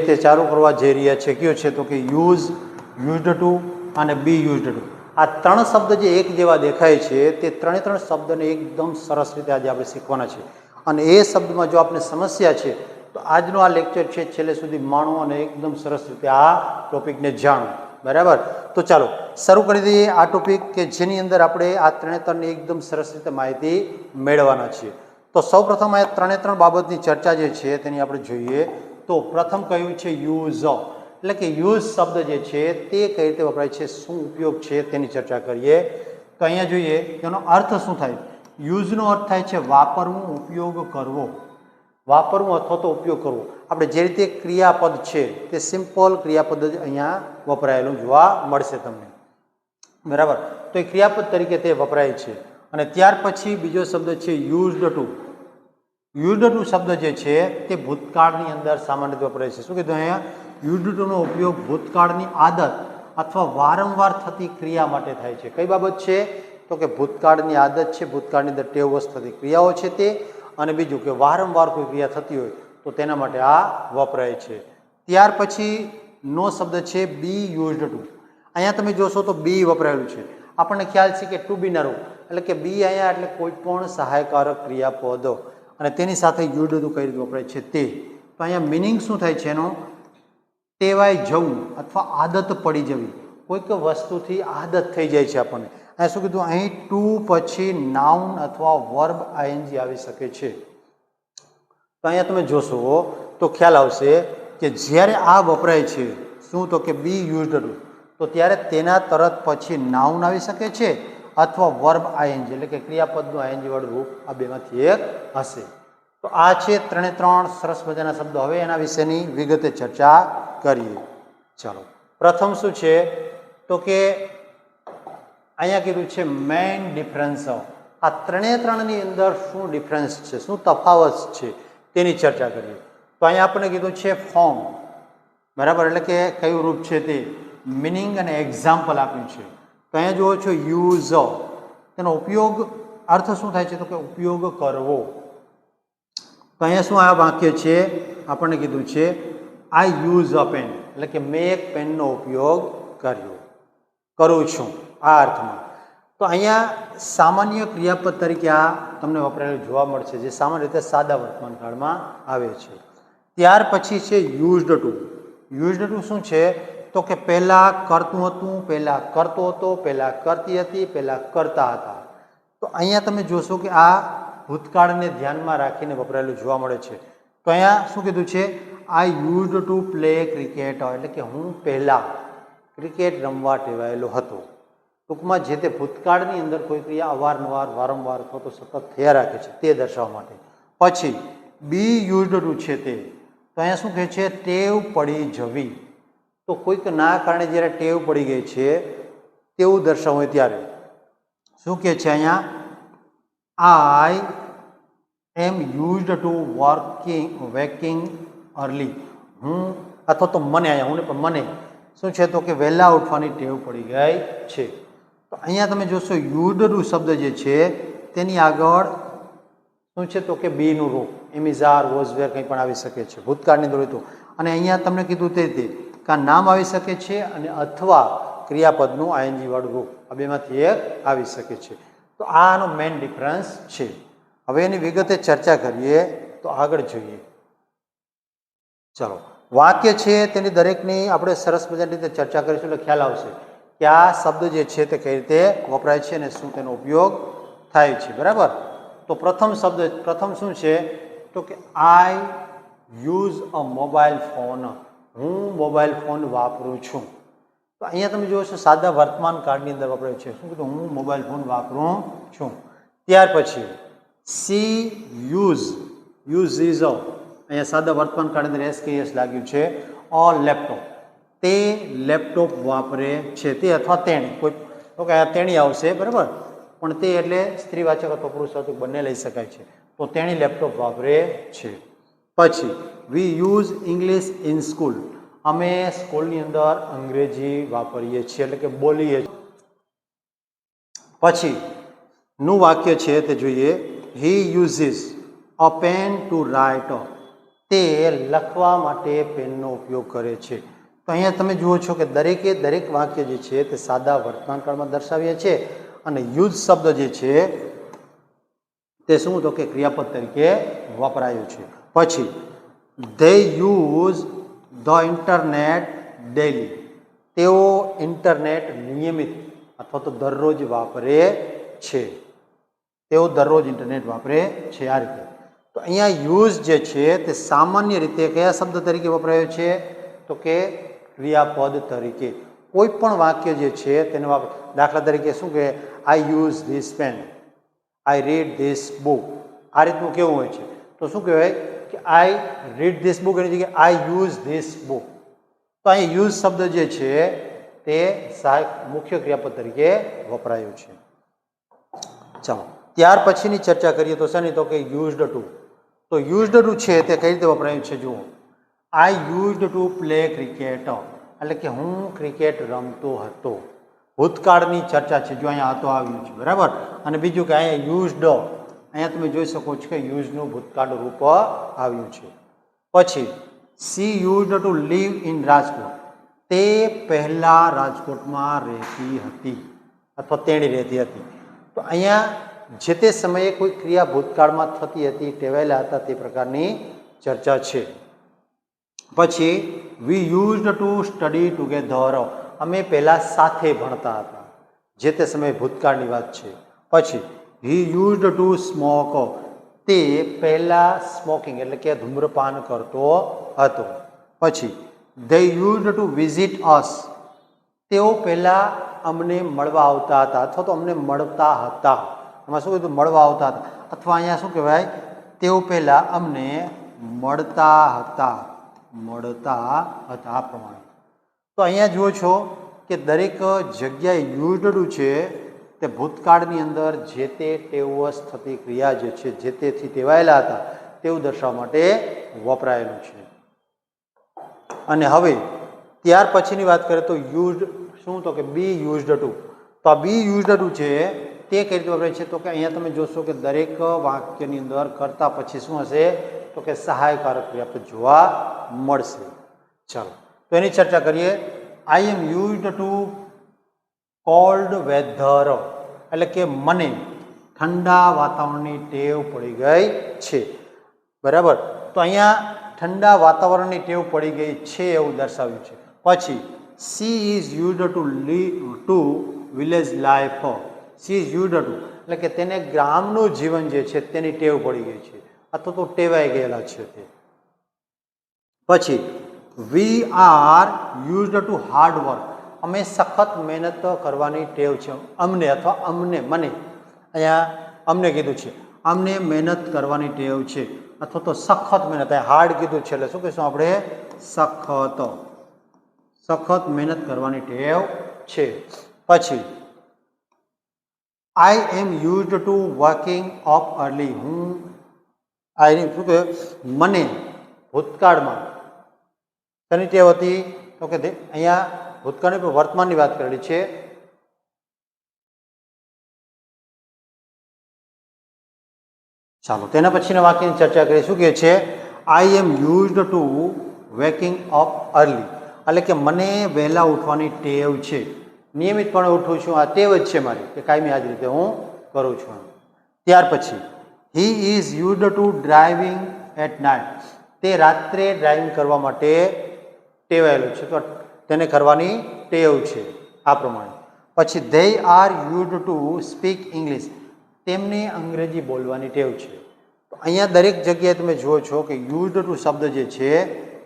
તે ચાલુ કરવા જઈ રહ્યા છે કયો છે તો કે યુઝ, યુઝડ ટુ અને બી યુઝડ ટુ. આ ત્રણ શબ્દ જે એક જેવા દેખાય છે તે ત્રણે ત્રણ શબ્દને એકદમ સરસ રીતે આજે આપણે શીખવાના છે. અને એ શબ્દમાં જો આપણે સમસ્યા છે તો આજનો આ લેક્ચર છે છેલ્લે સુધી માણો અને એકદમ સરસ રીતે આ ટોપિકને જાણો. બરાબર, તો ચાલો શરૂ કરી દઈએ આ ટોપિક કે જેની અંદર આપણે આ ત્રણે ત્રણની એકદમ સરસ રીતે માહિતી મેળવવાના છીએ. તો સૌ પ્રથમ આ ત્રણે ત્રણ બાબતની ચર્ચા જે છે તેની આપણે જોઈએ. તો પ્રથમ કયું છે યુઝ, એટલે કે યુઝ શબ્દ જે છે તે કઈ રીતે વપરાય છે, શું ઉપયોગ છે તેની ચર્ચા કરીએ. તો અહીંયા જોઈએ તેનો અર્થ શું થાય. યુઝનો અર્થ થાય છે વાપરવું, ઉપયોગ કરવો. વાપરવું અથવા તો ઉપયોગ કરવો. આપણે જે રીતે ક્રિયાપદ છે તે સિમ્પલ ક્રિયાપદ જ અહીંયા વપરાયેલું જોવા મળશે તમને. બરાબર, તો એ ક્રિયાપદ તરીકે તે વપરાય છે. અને ત્યાર પછી બીજો શબ્દ છે યુઝડ ટુ. યુઝડ ટુ શબ્દ જે છે તે ભૂતકાળની અંદર સામાન્ય રીતે વપરાય છે. શું કીધું અહીંયા? યુઝડ ટુનો ઉપયોગ ભૂતકાળની આદત અથવા વારંવાર થતી ક્રિયા માટે થાય છે. કઈ બાબત છે તો કે ભૂતકાળની આદત છે, ભૂતકાળની અંદર ટેવવશ થતી ક્રિયાઓ છે તે, અને બીજું કે વારંવાર કોઈ ક્રિયા થતી હોય તો તેના માટે આ વપરાય છે. ત્યાર પછી નો શબ્દ છે બી યુઝડ ટુ. અહીંયા તમે જોશો તો બી વપરાયેલું છે. આપણને ખ્યાલ છે કે ટુ બીના રૂપ એટલે કે બી અહીંયા એટલે કોઈ પણ સહાયકારક ક્રિયાપદ અને તેની સાથે યુઝડ ટુ કઈ રીતે વપરાય છે તે. તો અહીંયા મિનિંગ શું થાય છે એનો? ટેવાઈ જવું અથવા આદત પડી જવી. કોઈક વસ્તુથી આદત થઈ જાય છે આપણને. અહીંયા શું કીધું? અહીં ટુ પછી નાઉન અથવા વર્બ આઈએનજી આવી શકે છે. તો અહીંયા તમે જોશો તો ખ્યાલ આવશે કે જ્યારે આ વપરાય છે શું તો કે બી યુઝડ ટુ, તો ત્યારે તેના તરત પછી નાઉન આવી શકે છે અથવા વર્બ આઈએનજી એટલે કે ક્રિયાપદનું આઈએનજી વાળું રૂપ આ બેમાંથી એક હશે. તો આ છે ત્રણે ત્રણ સરસ મજાના શબ્દો. હવે એના વિશેની વિગતે ચર્ચા કરીએ. ચાલો, પ્રથમ શું છે તો કે અહીંયા કીધું છે મેઇન ડિફરન્સ. આ ત્રણે ત્રણની અંદર શું ડિફરન્સ છે, શું તફાવત છે તેની ચર્ચા કરીએ. તો અહીંયા આપણને કીધું છે ફોર્મ. બરાબર, એટલે કે કયું રૂપ છે તે, મિનિંગ અને એક્ઝામ્પલ આપ્યું છે. તો અહીંયા જુઓ છો યુઝ, તેનો ઉપયોગ અર્થ શું થાય છે તો કે ઉપયોગ કરવો. તો અહીંયા શું આ વાક્ય છે આપણને કીધું છે આઈ યુઝ અ પેન, એટલે કે મેં એક પેનનો ઉપયોગ કરું છું આ અર્થમાં. તો અહીંયા સામાન્ય ક્રિયાપદ તરીકે આ તમને વપરાયેલું જોવા મળશે જે સામાન્ય રીતે સાદા વર્તમાન કાળમાં આવે છે. ત્યાર પછી છે યુઝડ ટુ. યુઝડ ટુ શું છે તો કે પહેલાં કરતું હતું, પહેલાં કરતો હતો, પહેલાં કરતી હતી, પહેલાં કરતા હતા. તો અહીંયા તમે જોશો કે આ ભૂતકાળને ધ્યાનમાં રાખીને વપરાયેલું જોવા મળે છે. તો અહીંયા શું કીધું છે? આઈ યુઝડ ટુ પ્લે ક્રિકેટ, એટલે કે હું પહેલાં ક્રિકેટ રમવા ટેવાયેલો હતો. ટૂંકમાં જે તે ભૂતકાળની અંદર કોઈ ક્રિયા અવારનવાર વારંવાર અથવા તો સતત થયા રાખે છે તે દર્શાવવા માટે. પછી બી યુઝડ ટુ છે તે, તો અહીંયા શું કહે છે? ટેવ પડી જવી. તો કોઈક ના કારણે જ્યારે ટેવ પડી ગઈ છે તેવું દર્શાવવું હોય ત્યારે શું કહે છે અહીંયા? આઈ એમ યુઝડ ટુ વેકિંગ અર્લી. હું અથવા તો મને, અહીંયા હું પણ મને શું છે તો કે વહેલા ઉઠવાની ટેવ પડી ગઈ છે. તો અહીંયા તમે જોશો યુઝડ ટુ શબ્દ જે છે તેની આગળ શું છે તો કે બીનું રૂપ એમિઝાર, વોઝવેર કંઈ પણ આવી શકે છે ભૂતકાળની અંદર તો. અને અહીંયા તમને કીધું તે રીતે કાં નામ આવી શકે છે અને અથવા ક્રિયાપદનું આઈએનજી વાળું રૂપ આ બેમાંથી એક આવી શકે છે. તો આનો મેઇન ડિફરન્સ છે. હવે એની વિગતે ચર્ચા કરીએ તો આગળ જોઈએ. ચાલો, વાક્ય છે તેની દરેકની આપણે સરસ મજાની રીતે ચર્ચા કરીશું એટલે ખ્યાલ આવશે કે આ શબ્દ જે છે તે કઈ રીતે વપરાય છે અને શું તેનો ઉપયોગ થાય છે. બરાબર, તો પ્રથમ શું છે તો કે I use a mobile phone. હું મોબાઈલ ફોન વાપરું છું. તો અહીંયા તમે જુઓ છો સાદા વર્તમાન કાળની અંદર વપરાય છે. શું કીધું? હું મોબાઈલ ફોન વાપરું છું. ત્યાર પછી સી યુઝ અહીંયા સાદા વર્તમાન કાળની અંદર એસ લાગ્યું છે. અ લેપટોપ, તે લેપટોપ વાપરે છે. તે અથવા તેણી, કોઈ ઓકે તેણી આવશે. બરાબર, પણ તે એટલે સ્ત્રીવાચક અથવા પુરુષવાચક બંને લઈ શકાય છે. તો તેણી લેપટોપ વાપરે છે. પછી વી યુઝ ઇંગ્લિશ ઇન સ્કૂલ. અમે સ્કૂલની અંદર અંગ્રેજી વાપરીએ છીએ એટલે કે બોલીએ છીએ. પછી નું વાક્ય છે તે જોઈએ. He uses a pen to write. તે લખવા માટે પેનનો ઉપયોગ કરે છે. તો અહીંયા તમે જુઓ છો કે દરેકે દરેક વાક્ય જે છે તે સાદા વર્તમાનકાળમાં દર્શાવીએ છીએ અને યુઝ શબ્દ જે છે તે શું તો કે ક્રિયાપદ તરીકે વપરાયું છે. પછી they use the internet daily, તેઓ ઇન્ટરનેટ નિયમિત અથવા તો દરરોજ વાપરે છે. તેઓ દરરોજ ઇન્ટરનેટ વાપરે છે. આ રીતે તો અહીંયા યુઝ જે છે તે સામાન્ય રીતે કયા શબ્દ તરીકે વપરાયો છે તો કે ક્રિયાપદ તરીકે. કોઈ પણ વાક્ય જે છે તેને દાખલા તરીકે શું કે I use this pen, I read this book, આ રીતનું કેવું હોય છે તો શું કહેવાય કે આઈ રીડ ધીસ બુક એની જગ્યાએ આઈ યુઝ ધીસ બુક. તો અહીં યુઝ શબ્દ જે છે તે મુખ્ય ક્રિયાપદ તરીકે વપરાયું છે. ચાલો ત્યાર પછીની ચર્ચા કરીએ તો શેની તો કે યુઝડ ટુ. તો યુઝડ ટુ છે તે કઈ રીતે વપરાયું છે જુઓ. આઈ યુઝડ ટુ પ્લે ક્રિકેટ, એટલે કે હું ક્રિકેટ રમતો હતો. ભૂતકાળની ચર્ચા છે, જો અહીંયા હતો આવ્યું છે બરાબર. અને બીજું કે અહીંયા યુઝડ, અહીંયા તમે જોઈ શકો છો કે યુઝનું ભૂતકાળ રૂપ આવ્યું છે. પછી C used to live in Rajkot, તે પહેલાં રાજકોટમાં રહેતી હતી અથવા તેણી રહેતી હતી. તો અહીંયા જે તે સમયે કોઈ ક્રિયા ભૂતકાળમાં થતી હતી, ટેવાયેલા હતા તે પ્રકારની ચર્ચા છે. પછી વી યુઝડ ટુ સ્ટડી ટુગેધર, અમે પહેલાં સાથે ભણતા હતા. જે તે સમયે ભૂતકાળની વાત છે. પછી હી યુઝડ ટુ સ્મોક, તે પહેલાં સ્મોકિંગ એટલે કે ધૂમ્રપાન કરતો હતો. પછી ધે યુઝડ ટુ વિઝિટ અસ, તેઓ પહેલાં અમને મળવા આવતા હતા અથવા તો અમને મળતા હતા. એમાં શું કીધું મળવા આવતા હતા અથવા અહીંયા શું કહેવાય તેઓ પહેલાં અમને મળતા હતા. આ પ્રમાણે. તો અહીંયા જુઓ છો કે દરેક જગ્યાએ યુઝડ છે તે ભૂતકાળની અંદર જે તે ટેવવશ થતી ક્રિયા જે છે જે તેથી ટેવાયેલા હતા તેવું દર્શાવવા માટે વપરાયેલું છે. અને હવે ત્યાર પછીની વાત કરીએ તો યુઝડ શું તો કે બી યુઝડ ટુ. તો આ બી યુઝડ ટુ છે તે કઈ રીતે વપરાય છે તો કે અહીંયા તમે જોશો કે દરેક વાક્યની અંદર કરતા પછી શું હશે તો કે સહાયકારક ક્રિયાપદ જોવા મળશે. ચાલો તો એની ચર્ચા કરીએ. આઈ am used two cold weather, એટલે કે મને ઠંડા વાતાવરણની ટેવ પડી ગઈ છે. બરાબર. તો અહીંયા ઠંડા વાતાવરણની ટેવ પડી ગઈ છે એવું દર્શાવ્યું છે. પછી she is used to live to village life, she is used to એટલે કે તેને ગ્રામનું જીવન જે છે તેની ટેવ પડી ગઈ છે અથવા તો ટેવાઈ ગયેલા છે તે. પછી we are used to hard work, અમે સખત મહેનત કરવાની ટેવ છે અમને અથવા અમને મને અહીંયા અમને કીધું છે અમને મહેનત કરવાની ટેવ છે અથવા તો સખત મહેનત. અહીંયા હાર્ડ કીધું છે એટલે શું કહીશું આપણે સખત મહેનત કરવાની ટેવ છે. પછી I am used to working up early, હું શું કહે મને ભૂતકાળમાં તેની ટેવ હતી તો કે અહીંયા ભૂતકાળની પણ વર્તમાનની વાત કરેલી છે. ચાલો તેના પછીના વાક્યની ચર્ચા કરીએ. શું કહે છે આઈ am used two વેકિંગ up early, એટલે કે મને વહેલા ઉઠવાની ટેવ છે. નિયમિતપણે ઉઠું છું, આ ટેવ જ છે મારી કે કાયમી આ જ રીતે હું કરું છું. ત્યાર પછી he is used to driving at night, તે રાત્રે ડ્રાઇવિંગ કરવા માટે ટેવાયેલું છે તો તેને કરવાની ટેવ છે આ પ્રમાણે. પછી they are used to speak English, તેમને અંગ્રેજી બોલવાની ટેવ છે. તો અહીંયા દરેક જગ્યાએ તમે જુઓ છો કે યુઝડ ટુ શબ્દ જે છે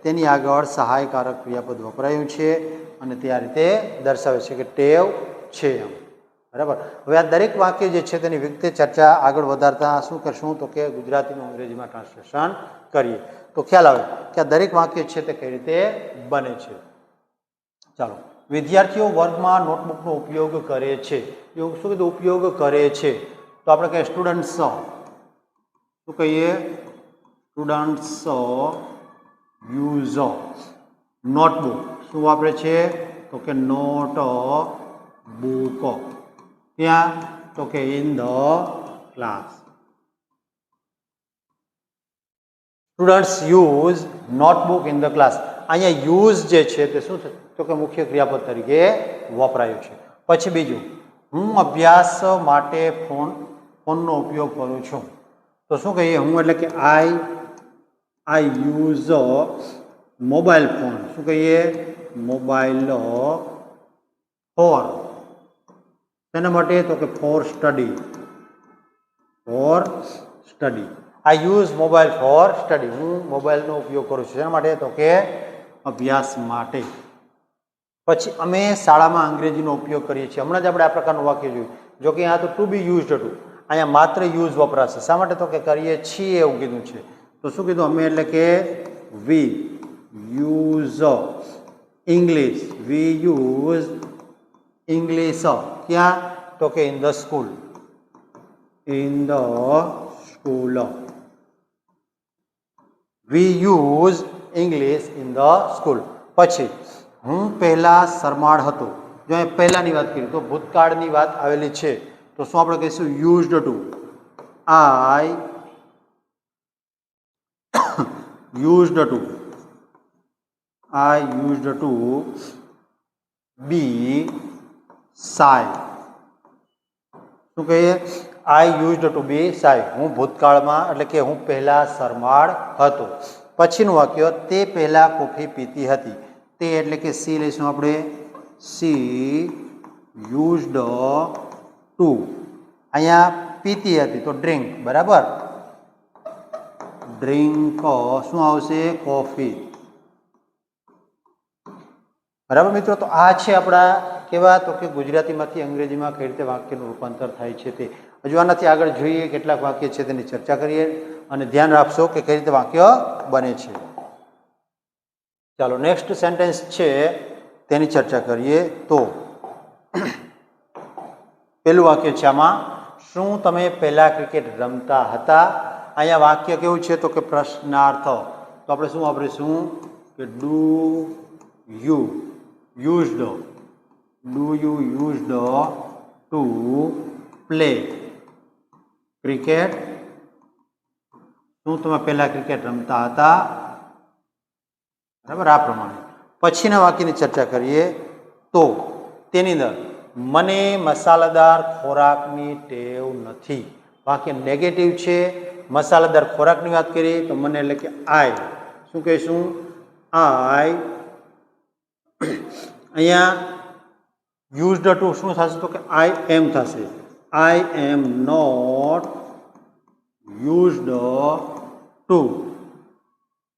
તેની આગળ સહાયકારક ક્રિયાપદ વપરાયું છે અને તે આ રીતે દર્શાવે છે કે ટેવ છે એમ. બરાબર. હવે આ દરેક વાક્ય જે છે તેની વિગતે ચર્ચા આગળ વધારતા શું કરશું તો કે ગુજરાતીનું અંગ્રેજીમાં ટ્રાન્સલેશન કરીએ તો ખ્યાલ આવે કે આ દરેક વાક્ય છે તે કઈ રીતે બને છે. ચાલો. વિદ્યાર્થીઓ વર્ગમાં નોટબુકનો ઉપયોગ કરે છે. શું કીધું ઉપયોગ કરે છે તો આપણે કહીએ સ્ટુડન્ટ્સ, શું કહીએ સ્ટુડન્ટ્સ યુઝ નોટબુક. શું વાપરે છે તો કે નોટ બુક. ત્યાં તો કે in the class. Students use notebook in the class. અહીંયા યુઝ જે છે તે શું છે તો કે મુખ્ય ક્રિયાપદ તરીકે વપરાયું છે. પછી બીજું, હું અભ્યાસ માટે ફોનનો ઉપયોગ કરું છું. તો શું કહીએ? હું એટલે કે આઈ યુઝ મોબાઈલ ફોન. શું કહીએ? મોબાઈલ ફોર તેના માટે તો કે for study. I use mobile for study. હું મોબાઈલનો ઉપયોગ કરું છું શેના માટે તો કે અભ્યાસ માટે. પછી અમે શાળામાં અંગ્રેજીનો ઉપયોગ કરીએ છીએ. હમણાં જ આપણે આ પ્રકારનું વાક્ય જોયું. જો કે અહીંયા તો ટુ બી યુઝડ હતું, અહીંયા માત્ર યુઝ વપરાશે. શા માટે તો કે કરીએ છીએ એવું કીધું છે. તો શું કીધું? અમે એટલે કે વી યુઝ ઇંગ્લિશ. વી યુઝ ઇંગ્લિશ ક્યાં તો કે in the school. V use English in the school. પછી હું પહેલા શરમાળ હતો. જો અહીં પહેલાની વાત કરીએ તો ભૂતકાળની વાત આવેલી છે તો શું આપણે કહીશું? Used to. I used to be shy. શું કહીએ? I used to be shy. હું ભૂતકાળમાં એટલે કે હું પહેલા શરમાળ હતો. પછીનું વાક્ય, તે પહેલા કોફી પીતી હતી. તે એટલે કે સી લઈશું આપણે. C used to. અહીંયા પીતી હતી તો ડ્રિંક. બરાબર. ડ્રિંક શું આવશે? કોફી. બરાબર મિત્રો. તો આ છે આપણા કેવા તો કે ગુજરાતીમાંથી અંગ્રેજીમાં કઈ રીતે વાક્યનું રૂપાંતર થાય છે તે. હજુ આનાથી આગળ જોઈએ કેટલાક વાક્ય છે તેની ચર્ચા કરીએ અને ધ્યાન રાખશો કે કઈ રીતે વાક્ય બને છે. ચાલો નેક્સ્ટ સેન્ટેન્સ છે તેની ચર્ચા કરીએ. તો પેલું વાક્ય છે આમાં, શું તમે પહેલા ક્રિકેટ રમતા હતા? અહીંયા વાક્ય કેવું છે તો કે પ્રશ્નાર્થ. તો આપણે શું વાપરીશું કે do you used to play cricket? શું તમે પહેલા ક્રિકેટ રમતા હતા? બરાબર. આ પ્રમાણે પછીના વાક્યની ચર્ચા કરીએ તો તેની અંદર મને મસાલેદાર ખોરાકની ટેવ નથી. વાક્ય નેગેટિવ છે. મસાલેદાર ખોરાકની વાત કરીએ તો મને એટલે કે આઈ શું કહીશું? આઈ. અહીંયા યુઝડ ટુ શું થશે તો કે આઈ એમ થશે. I am not used to.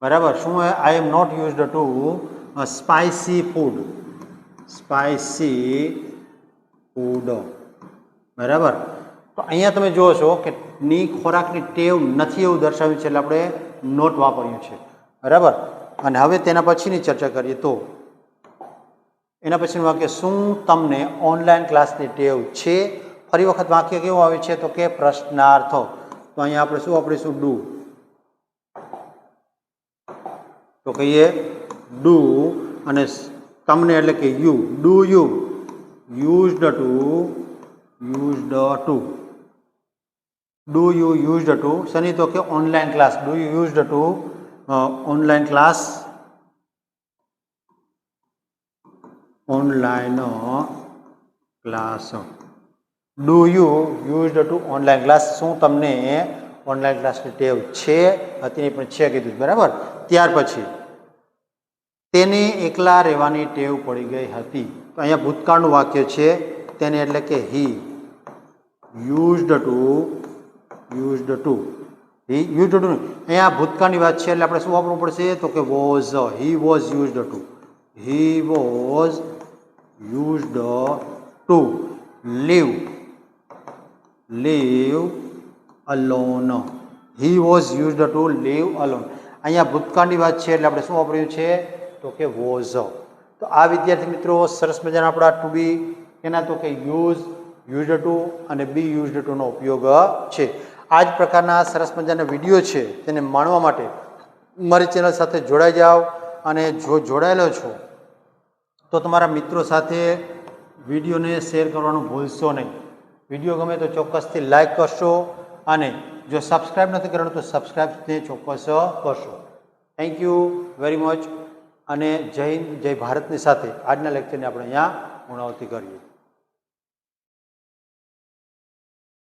બરાબર. શું I am not used to spicy food. બરાબર. તો અહીંયા તમે જુઓ છો કે ની ખોરાકની ટેવ નથી એવું દર્શાવ્યું છે એટલે આપણે નોટ વાપર્યું છે. બરાબર. અને હવે તેના પછીની ચર્ચા કરીએ તો એના પછીનું વાક્ય, શું તમને ઓનલાઈન ક્લાસની ટેવ છે? ફરી વખત વાક્ય કેવું આવે છે તો કે પ્રશ્નાર્થ. તો અહીંયા આપણે શું વાપરીશું? ડુ. તો કહીએ ડુ અને તમને એટલે કે you. Do you used to. Do you used to શની તો કે online class. Do you used to online class. Do you used to online class. શું તમને ઓનલાઈન ક્લાસની ટેવ છે? હતી પણ છે કીધું. બરાબર. ત્યાર પછી તેને એકલા રહેવાની ટેવ પડી ગઈ હતી. તો અહીંયા ભૂતકાળનું વાક્ય છે તેને એટલે કે હી યુઝડ ટુ. અહીંયા ભૂતકાળની વાત છે એટલે આપણે શું વાપરવું પડશે તો કે was. He was used to. Live alone. He was used to live alone. અહીંયા ભૂતકાળની વાત છે એટલે આપણે શું વાપર્યું છે તો કે વોઝ. તો આ વિદ્યાર્થી મિત્રો સરસ મજાના આપણા ટુ બી એના તો કે યુઝડ ટુ અને બી યુઝડ ટુનો ઉપયોગ છે. આ જ પ્રકારના સરસ મજાના વિડીયો છે તેને માણવા માટે મારી ચેનલ સાથે જોડાઈ જાઓ અને જો જોડાયેલો છો તો તમારા મિત્રો સાથે વિડીયોને શેર કરવાનું ભૂલશો નહીં. વિડીયો ગમે તો ચોક્કસથી લાઈક કરશો અને જો સબસ્ક્રાઈબ નથી કરવાનું તો સબસ્ક્રાઈબને ચોક્કસ કરશો. Thank you very much. અને જય હિન્દ જય ભારતની સાથે આજના લેક્ચરની આપણે અહીંયા પૂર્ણાવતી કરીએ.